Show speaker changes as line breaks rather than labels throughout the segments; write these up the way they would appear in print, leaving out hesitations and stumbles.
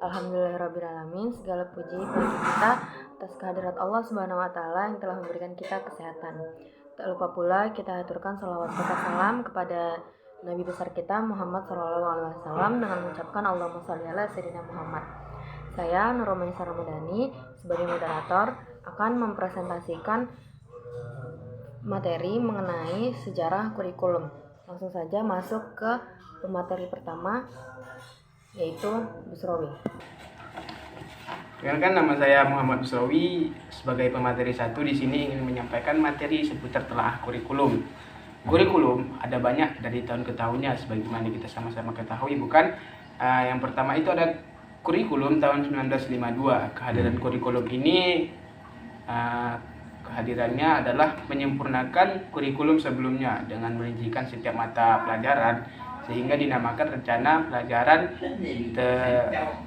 Alhamdulillahirrabbilalamin. Segala puji bagi kita atas kehadirat Allah Subhanahu wa Ta'ala yang telah memberikan kita kesehatan. Tak lupa pula kita aturkan salawat serta salam kepada Nabi besar kita Muhammad SAW dengan mengucapkan Allahumma sholli ala sayyidina Muhammad. Saya Nurul Maisar Ramadhani sebagai moderator akan mempresentasikan materi mengenai sejarah kurikulum. Langsung saja masuk ke pemateri pertama, yaitu Busrawi.
Perkenalkan, nama saya Muhammad Busrawi. Sebagai pemateri 1 di sini ingin menyampaikan materi seputar telaah kurikulum. Kurikulum ada banyak dari tahun ke tahunnya, sebagaimana kita sama-sama ketahui, bukan? Yang pertama itu ada kurikulum tahun 1952. Kehadiran kurikulum ini kehadirannya adalah menyempurnakan kurikulum sebelumnya dengan merincikan setiap mata pelajaran sehingga dinamakan Rencana Pelajaran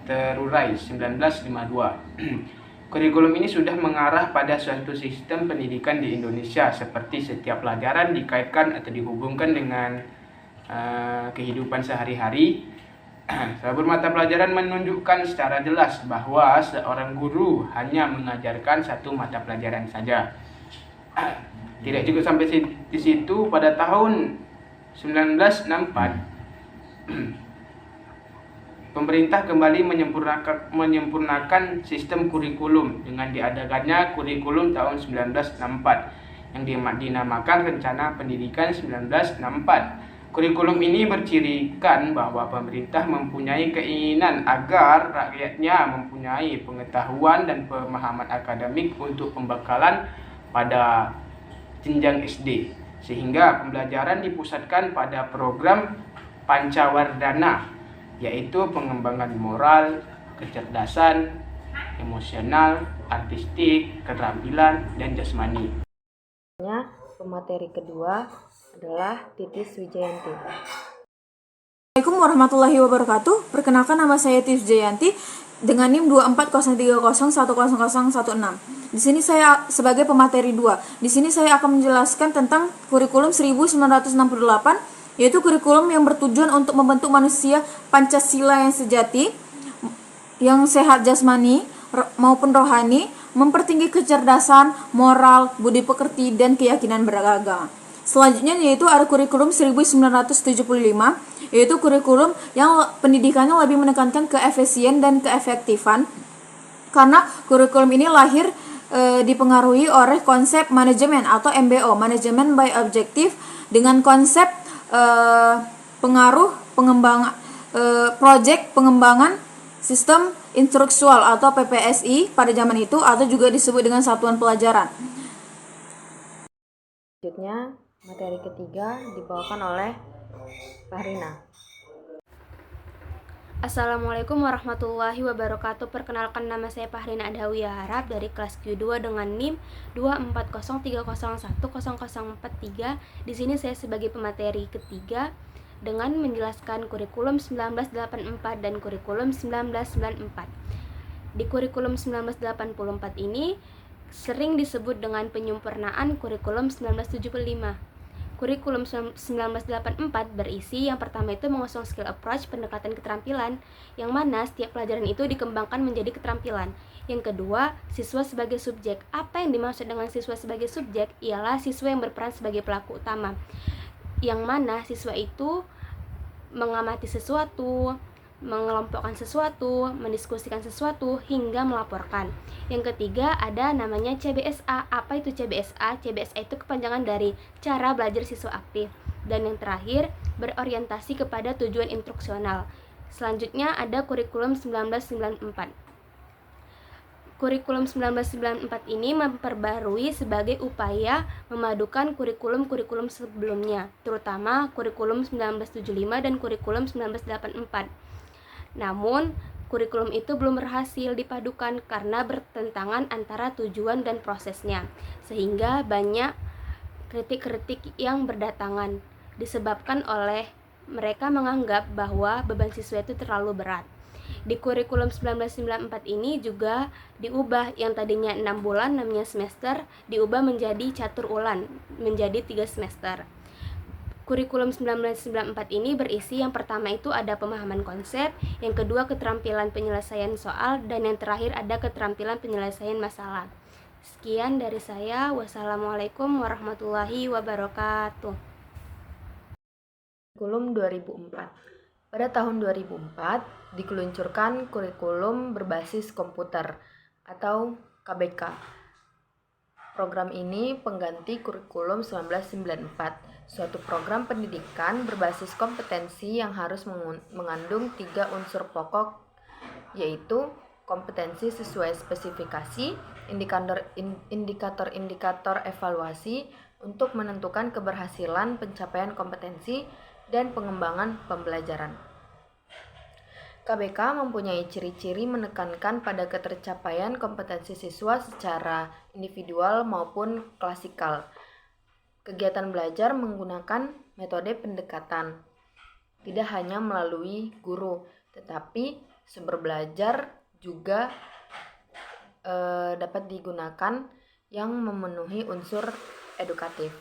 Terurai 1952. Kurikulum ini sudah mengarah pada suatu sistem pendidikan di Indonesia, seperti setiap pelajaran dikaitkan atau dihubungkan dengan kehidupan sehari-hari. Seluruh mata pelajaran menunjukkan secara jelas bahwa seorang guru hanya mengajarkan satu mata pelajaran saja. Tidak cukup sampai di situ, pada tahun 1964 pemerintah kembali menyempurnakan sistem kurikulum dengan diadakannya kurikulum tahun 1964 yang dinamakan Rencana Pendidikan 1964. Kurikulum ini bercirikan bahwa pemerintah mempunyai keinginan agar rakyatnya mempunyai pengetahuan dan pemahaman akademik untuk pembekalan pada jenjang SD, sehingga pembelajaran dipusatkan pada program Pancawardhana, yaitu pengembangan moral, kecerdasan, emosional, artistik, keterampilan, dan jasmani.
Pemateri kedua adalah Titis Wijayanti.
Assalamualaikum warahmatullahi wabarakatuh. Perkenalkan, nama saya Titis Wijayanti dengan NIM 24030100016. Di sini saya sebagai pemateri 2. Di sini saya akan menjelaskan tentang kurikulum 1968, yaitu kurikulum yang bertujuan untuk membentuk manusia Pancasila yang sejati, yang sehat jasmani maupun rohani, mempertinggi kecerdasan, moral, budi pekerti, dan keyakinan beragama. Selanjutnya yaitu ada kurikulum 1975, yaitu kurikulum yang pendidikannya lebih menekankan keefisien dan keefektifan, karena kurikulum ini lahir dipengaruhi oleh konsep manajemen atau MBO, Management by Objective, dengan konsep pengaruh pengembangan proyek pengembangan sistem instruksual atau PPSI pada zaman itu, atau juga disebut dengan satuan pelajaran.
Selanjutnya materi ketiga dibawakan oleh Fahrina.
Assalamualaikum warahmatullahi wabarakatuh. Perkenalkan, nama saya Fahrina Adhawiyah Harap dari kelas Q2 dengan NIM 24030100043. Di sini saya sebagai pemateri ketiga dengan menjelaskan kurikulum 1984 dan kurikulum 1994. Di kurikulum 1984 ini sering disebut dengan penyempurnaan kurikulum 1975. Kurikulum 1984 berisi yang pertama itu mengusung skill approach, pendekatan keterampilan, yang mana setiap pelajaran itu dikembangkan menjadi keterampilan. Yang kedua, siswa sebagai subjek. Apa yang dimaksud dengan siswa sebagai subjek? Ialah siswa yang berperan sebagai pelaku utama, yang mana siswa itu mengamati sesuatu, mengelompokkan sesuatu, mendiskusikan sesuatu, hingga melaporkan. Yang ketiga ada namanya CBSA. Apa itu CBSA? CBSA itu kepanjangan dari cara belajar siswa aktif. Dan yang terakhir berorientasi kepada tujuan instruksional. Selanjutnya ada kurikulum 1994. Kurikulum 1994 ini memperbarui sebagai upaya memadukan kurikulum-kurikulum sebelumnya, terutama kurikulum 1975 dan kurikulum 1984. Namun, kurikulum itu belum berhasil dipadukan karena bertentangan antara tujuan dan prosesnya, sehingga banyak kritik-kritik yang berdatangan disebabkan oleh mereka menganggap bahwa beban siswa itu terlalu berat. Di kurikulum 1994 ini juga diubah, yang tadinya 6 bulan namanya semester diubah menjadi catur ulan, menjadi 3 semester. Kurikulum 1994 ini berisi yang pertama itu ada pemahaman konsep, yang kedua keterampilan penyelesaian soal, dan yang terakhir ada keterampilan penyelesaian masalah. Sekian dari saya. Wassalamualaikum warahmatullahi wabarakatuh.
Kurikulum 2004. Pada tahun 2004 diluncurkan kurikulum berbasis komputer atau KBK. Program ini pengganti kurikulum 1994, suatu program pendidikan berbasis kompetensi yang harus mengandung 3 unsur pokok, yaitu kompetensi sesuai spesifikasi, indikator-indikator evaluasi untuk menentukan keberhasilan pencapaian kompetensi, dan pengembangan pembelajaran. KBK mempunyai ciri-ciri menekankan pada ketercapaian kompetensi siswa secara individual maupun klasikal. Kegiatan belajar menggunakan metode pendekatan, tidak hanya melalui guru, tetapi sumber belajar juga dapat digunakan yang memenuhi unsur edukatif.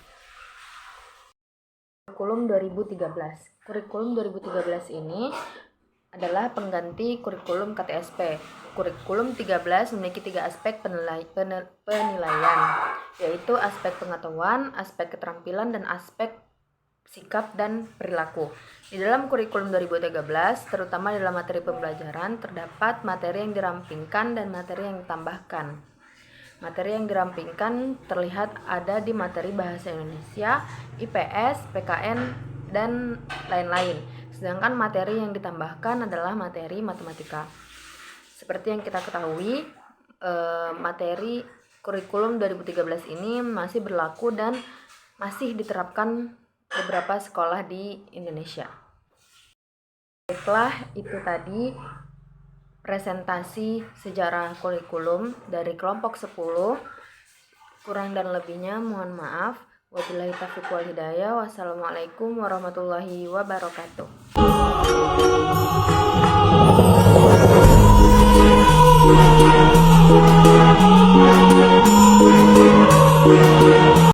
Kurikulum 2013. Kurikulum 2013 ini adalah pengganti kurikulum KTSP. Kurikulum 13 memiliki 3 aspek penilaian, yaitu aspek pengetahuan, aspek keterampilan, dan aspek sikap dan perilaku. Di dalam kurikulum 2013, terutama dalam materi pembelajaran, terdapat materi yang dirampingkan dan materi yang ditambahkan. Materi yang dirampingkan terlihat ada di materi Bahasa Indonesia, IPS, PKN, dan lain-lain. Sedangkan materi yang ditambahkan adalah materi matematika. Seperti yang kita ketahui, materi kurikulum 2013 ini masih berlaku dan masih diterapkan beberapa sekolah di Indonesia. Baiklah, itu tadi presentasi sejarah kurikulum dari kelompok 10. Kurang dan lebihnya mohon maaf. Wabillahi taufiq wal hidayah. Wassalamualaikum warahmatullahi wabarakatuh.